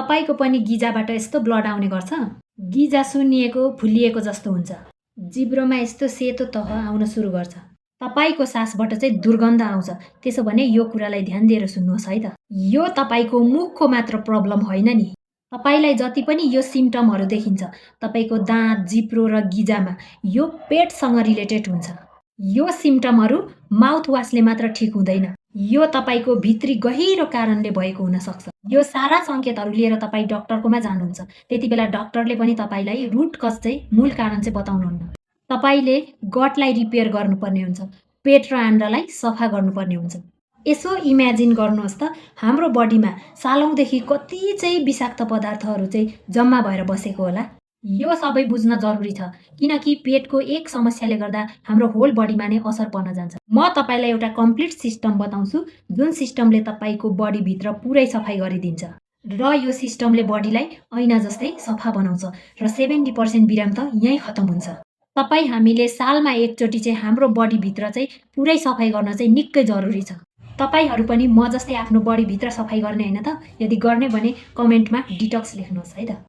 तपाईको पनि गिजाबाट यस्तो ब्लड आउने गर्छ? गिजा सुन्निएको, फुल्लिएको जस्तो हुन्छ। जिब्रोमा यस्तो सेतो तह आउन सुरु गर्छ। तपाईको सासबाट चाहिँ दुर्गन्ध आउँछ। त्यसो भने यो कुरालाई ध्यान दिएर सुन्नुहोस् है त। यो तपाईको मुखको मात्र प्रब्लम होइन नि। तपाईलाई जति पनि यो सिम्पटमहरू देखिन्छ, तपाईको दाँत, जिब्रो र गिजामा यो पेटसँग रिलेटेड हुन्छ। यो सिम्पटमहरू माउथ वासले मात्र ठिक हुँदैन। यो तपाईको भित्री गहिरो कारणले भएको हुन सक्छ। यो सारा सङ्केतहरू लिएर तपाई डाक्टरकोमा जानुहुन्छ। त्यतिबेला डाक्टरले पनि तपाईलाई रुट कज चाहिँ मूल कारण चाहिँ बताउनुहुन्न। तपाईले गटलाई रिपेयर गर्नुपर्ने हुन्छ। पेट र आन्द्रालाई सफा गर्नुपर्ने हुन्छ। यसो इमेजिन गर्नुहोस् त, हाम्रो बडीमा सालौँदेखि कति चाहिँ विषाक्त पदार्थहरू चाहिँ जम्मा भएर बसेको होला। यो सबै बुझ्न जरुरी छ, किनकि पेटको एक समस्याले गर्दा हाम्रो होल बडीमा नै असर पर्न जान्छ। म तपाईलाई एउटा कम्प्लिट सिस्टम बताउँछु, जुन सिस्टमले तपाईको बडीभित्र पुरै सफाइ गरिदिन्छ र यो सिस्टमले बडीलाई ऐना जस्तै सफा बनाउँछ र 70% बिराम त यहीँ खतम हुन्छ। तपाई हामीले सालमा एकचोटि चाहिँ हाम्रो बडीभित्र चाहिँ पुरै सफाइ गर्न चाहिँ निकै जरुरी छ। तपाईहरू पनि म जस्तै आफ्नो बडीभित्र सफाइ गर्ने होइन त? यदि गर्ने भने कमेन्टमा डिटक्स लेख्नुहोस् है त।